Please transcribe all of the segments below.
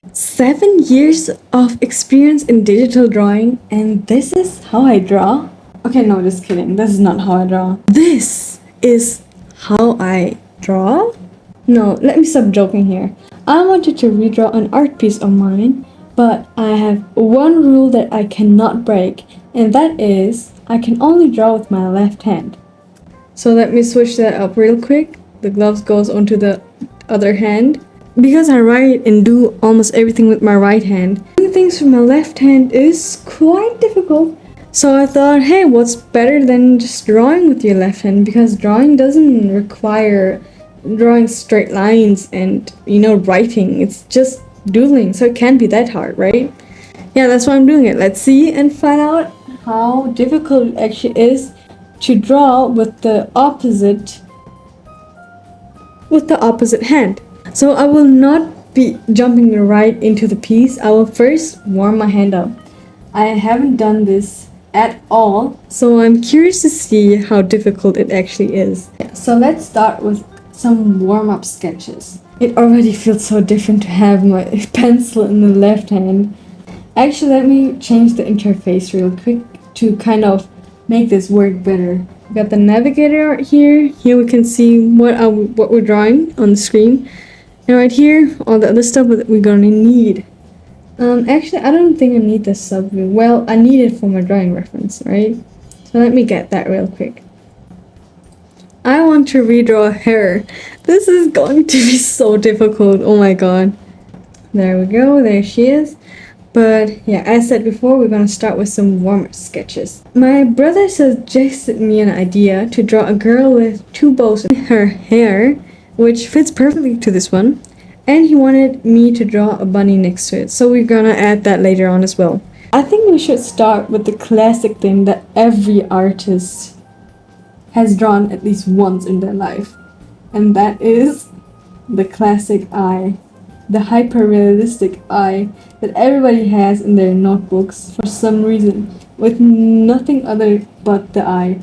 7 years of experience in digital drawing, and this is how I draw? Okay, no, just kidding. This is not how I draw. This is how I draw? No, let me stop joking here. I wanted to redraw an art piece of mine, but I have one rule that I cannot break, and that is I can only draw with my left hand. So let me switch that up real quick. The gloves goes onto the other hand. Because I write and do almost everything with my right hand, doing things with my left hand is quite difficult. So I thought, hey, what's better than just drawing with your left hand? Because drawing doesn't require drawing straight lines and, writing. It's just doodling, so it can't be that hard, right? Yeah, that's why I'm doing it. Let's see and find out how difficult it actually is to draw with the opposite hand. So I will not be jumping right into the piece. I will first warm my hand up. I haven't done this at all, so I'm curious to see how difficult it actually is. So let's start with some warm-up sketches. It already feels so different to have my pencil in the left hand. Actually, let me change the interface real quick to kind of make this work better. We got the navigator right here. Here we can see what we're drawing on the screen. And right here, all the other stuff that we're gonna need. Actually, I don't think I need this subview. Well, I need it for my drawing reference, right? So let me get that real quick. I want to redraw her. This is going to be so difficult. Oh my god. There we go. There she is. But yeah, as said before, we're gonna start with some warm-up sketches. My brother suggested me an idea to draw a girl with two bows in her hair, which fits perfectly to this one, and he wanted me to draw a bunny next to it, so we're gonna add that later on as well. I think we should start with the classic thing that every artist has drawn at least once in their life, and that is the classic eye, the hyper-realistic eye that everybody has in their notebooks for some reason, with nothing other but the eye.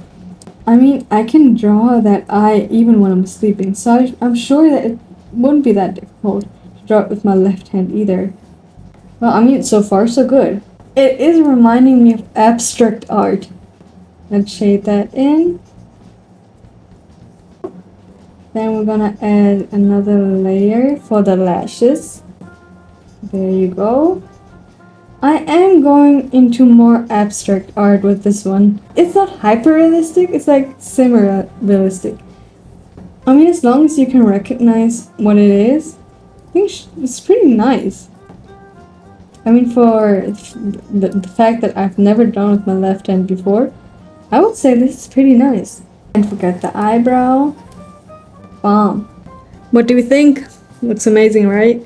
I mean, I can draw that eye even when I'm sleeping, so I'm sure that it wouldn't be that difficult to draw it with my left hand either. Well, I mean, so far so good. It is reminding me of abstract art. Let's shade that in. Then we're gonna add another layer for the lashes. There you go. I am going into more abstract art with this one. It's not hyper-realistic, it's like semi-realistic. I mean, as long as you can recognize what it is, I think it's pretty nice. I mean, for the fact that I've never drawn with my left hand before, I would say this is pretty nice. And forget the eyebrow. Bomb. What do we think? Looks amazing, right?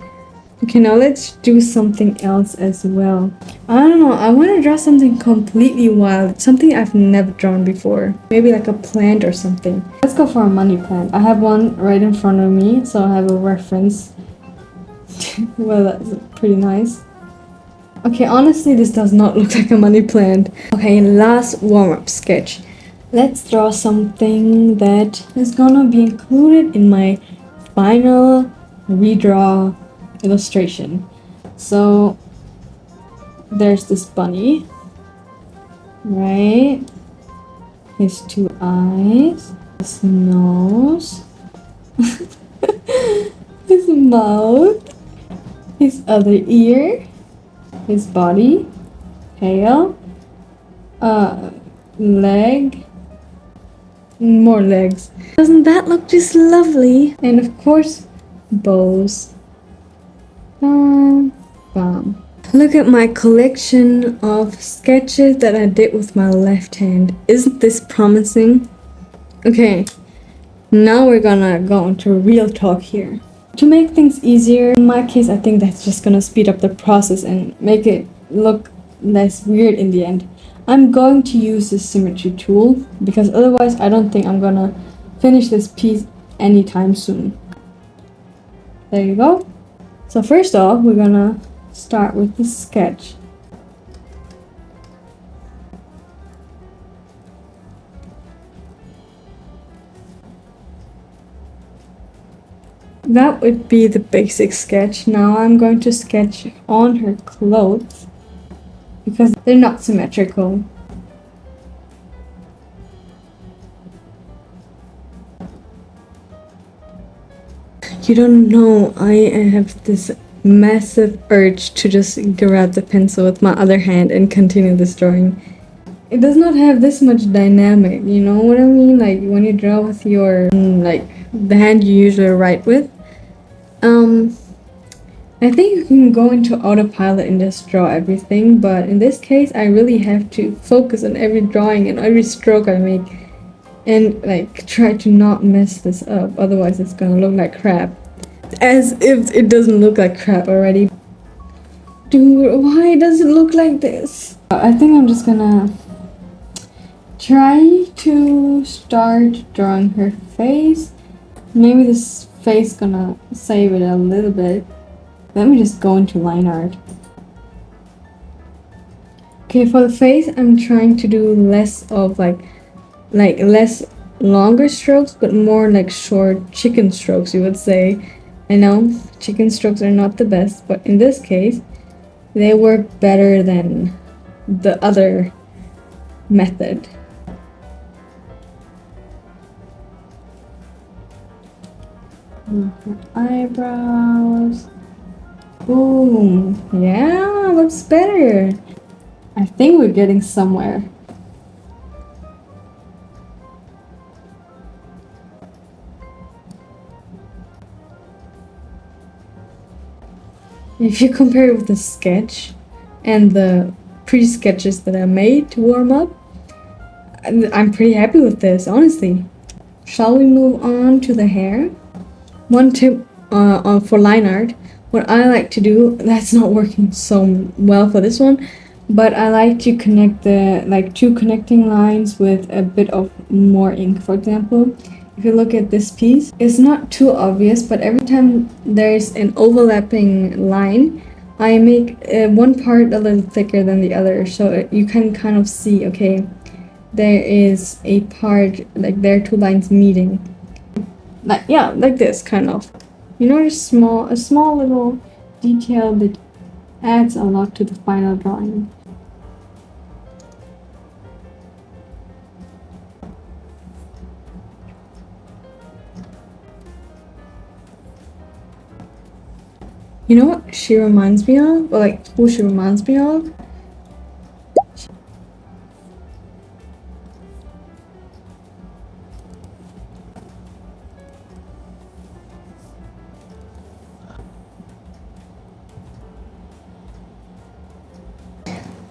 Okay, now let's do something else as well. I don't know, I want to draw something completely wild, something I've never drawn before. Maybe like a plant or something. Let's go for a money plant. I have one right in front of me, so I have a reference. Well, that's pretty nice. Okay, honestly, this does not look like a money plant. Okay, last warm-up sketch. Let's draw something that is gonna be included in my final redraw illustration. So there's this bunny, right? His two eyes, his nose, his mouth, his other ear, his body, tail, leg, more legs. Doesn't that look just lovely? And of course, bows. Bam, bam. Look at my collection of sketches that I did with my left hand. Isn't this promising? Okay, now we're gonna go into real talk here. To make things easier, in my case, I think that's just gonna speed up the process and make it look less weird in the end. I'm going to use the symmetry tool because otherwise I don't think I'm gonna finish this piece anytime soon. There you go. So first off, we're gonna start with the sketch. that would be the basic sketch. Now I'm going to sketch on her clothes because they're not symmetrical. You don't know, I have this massive urge to just grab the pencil with my other hand and continue this drawing. It does not have this much dynamic, you know what I mean? Like when you draw with your, like the hand you usually write with. I think you can go into autopilot and just draw everything, but in this case I really have to focus on every drawing and every stroke I make and like try to not mess this up, otherwise it's gonna look like crap. As if it doesn't look like crap already. Dude, why does it look like this? I think I'm just gonna try to start drawing her face. Maybe this face gonna save it a little bit. Let me just go into line art. Okay, for the face, I'm trying to do less of like less longer strokes, but more like short chicken strokes, you would say. I know chicken strokes are not the best, but in this case, they work better than the other method. Eyebrows. Boom. Yeah, looks better. I think we're getting somewhere. If you compare it with the sketch and the pre-sketches that I made to warm up, I'm pretty happy with this, honestly. Shall we move on to the hair? One tip for line art, what I like to do, that's not working so well for this one, but I like to connect the two connecting lines with a bit of more ink. For example, if you look at this piece, it's not too obvious, but every time there's an overlapping line, I make one part a little thicker than the other, so you can kind of see, okay, there is a part, like there are two lines meeting. Like, yeah, like this, kind of. You know, a small little detail that adds a lot to the final drawing. You know what she reminds me of? Or like who she reminds me of?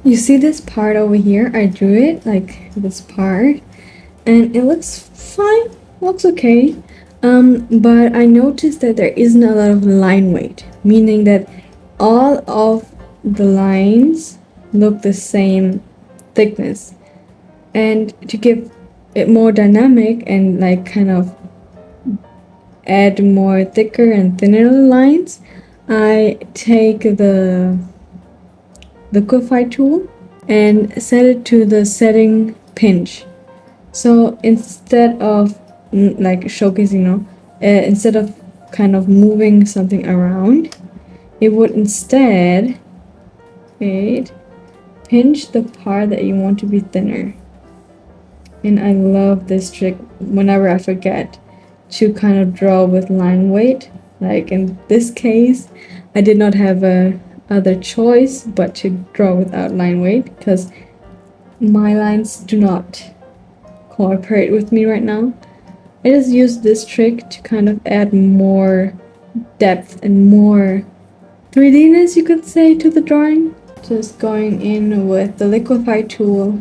You see this part over here? I drew it, like this part, and it looks fine, looks okay. But I noticed that there isn't a lot of line weight, meaning that all of the lines look the same thickness. And to give it more dynamic and like kind of add more thicker and thinner lines, I take the liquify tool and set it to the setting pinch. So instead of like showcasing, instead of kind of moving something around, it would instead pinch the part that you want to be thinner. And I love this trick whenever I forget to kind of draw with line weight. Like in this case, I did not have a other choice but to draw without line weight because my lines do not cooperate with me right now. I just use this trick to kind of add more depth and more 3Dness, you could say, to the drawing. Just going in with the liquify tool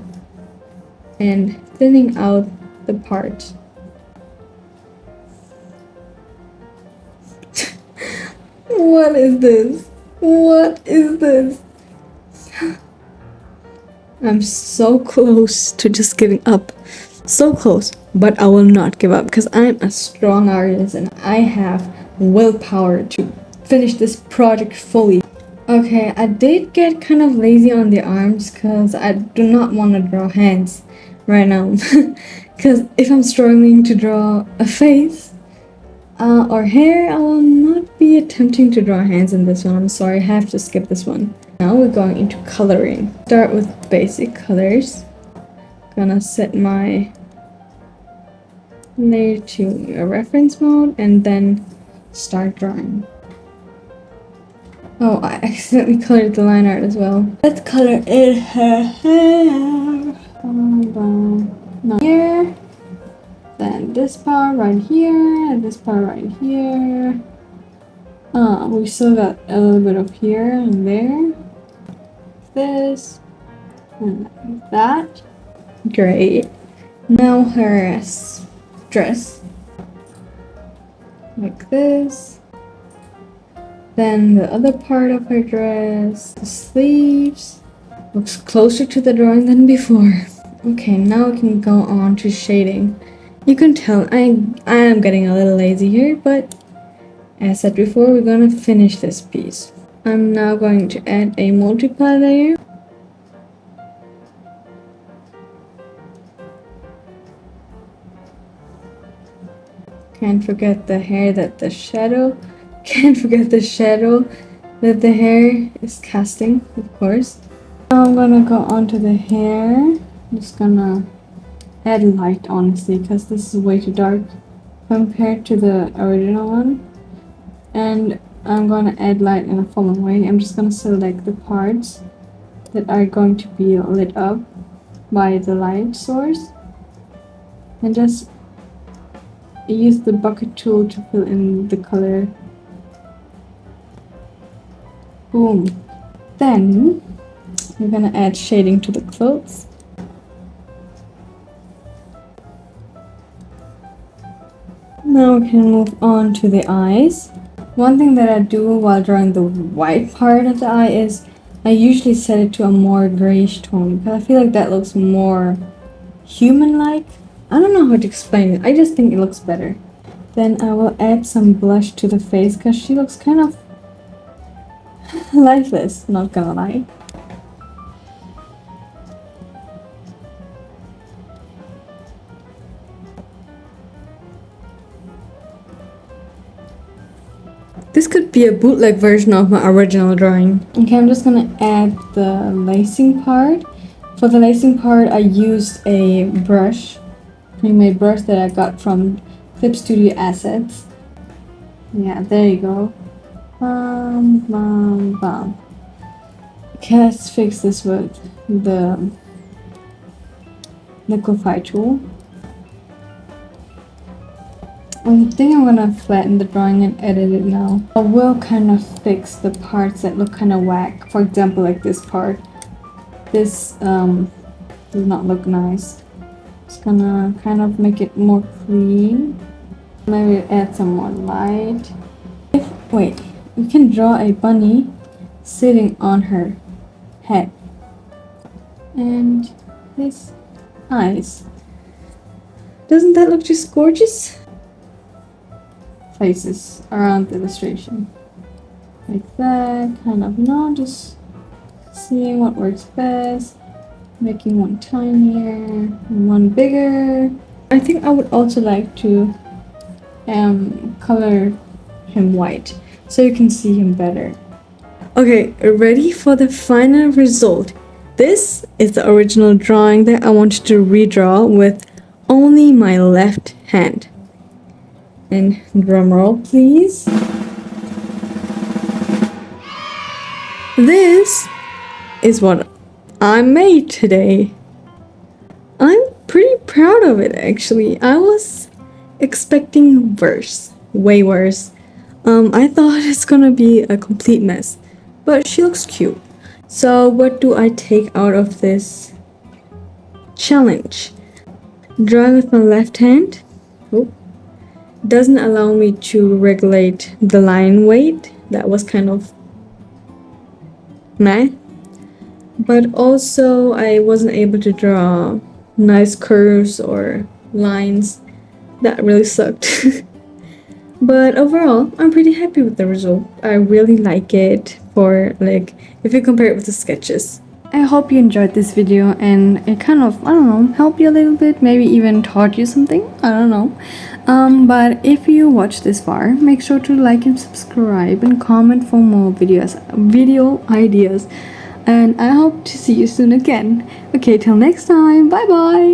and thinning out the part. What is this? What is this? I'm so close to just giving up. So close, but I will not give up because I'm a strong artist and I have willpower to finish this project fully. Okay, I did get kind of lazy on the arms because I do not want to draw hands right now. Because if I'm struggling to draw a face, Our hair, I will not be attempting to draw hands in this one. I'm sorry, I have to skip this one. Now we're going into coloring. Start with basic colors. Gonna set my layer to a reference mode and then start drawing. Oh, I accidentally colored the line art as well. Let's color it her hair. Now here. Then this part right here, and this part right here. We still got a little bit of here and there. This. And that. Great. Now her dress. Like this. Then the other part of her dress. The sleeves. Looks closer to the drawing than before. Okay, now we can go on to shading. You can tell I am getting a little lazy here, but as said before, we're gonna finish this piece. I'm now going to add a multiply layer. Can't forget the hair that the shadow. Can't forget the shadow that the hair is casting, of course. Now I'm gonna go on to the hair. I'm just gonna add light, honestly, because this is way too dark compared to the original one. And I'm gonna add light in the following way. I'm just gonna select the parts that are going to be lit up by the light source and just use the bucket tool to fill in the color. Boom. Then we're gonna add shading to the clothes. Now we can move on to the eyes. One thing that I do while drawing the white part of the eye is I usually set it to a more grayish tone because I feel like that looks more human-like. I don't know how to explain it, I just think it looks better. Then I will add some blush to the face because she looks kind of lifeless, not gonna lie. This could be a bootleg version of my original drawing. Okay, I'm just gonna add the lacing part. For the lacing part, I used a brush, pre-made brush that I got from Clip Studio Assets. Yeah, there you go. Bum, bum, bum. Okay, let's fix this with the liquify tool. I think I'm gonna flatten the drawing and edit it now. I will kind of fix the parts that look kind of whack. For example, like this part. This does not look nice. Just gonna kind of make it more clean. Maybe add some more light. Wait, we can draw a bunny sitting on her head. And his eyes. Doesn't that look just gorgeous? Places around the illustration. Like that, kind of, just seeing what works best. Making one tinier and one bigger. I think I would also like to color him white so you can see him better. Okay, ready for the final result. This is the original drawing that I wanted to redraw with only my left hand. And drum roll, please. This is what I made today. I'm pretty proud of it, actually. I was expecting worse, way worse. I thought it's gonna be a complete mess, but she looks cute. So what do I take out of this challenge? Drawing with my left hand. Oh. Doesn't allow me to regulate the line weight. That was kind of meh. But also I wasn't able to draw nice curves or lines. That really sucked. But overall, I'm pretty happy with the result. I really like it for, like, if you compare it with the sketches. I hope you enjoyed this video and it kind of, I don't know, helped you a little bit, maybe even taught you something, I don't know. But if you watch this far, make sure to like and subscribe and comment for more video ideas. And I hope to see you soon again. Okay, till next time. Bye bye.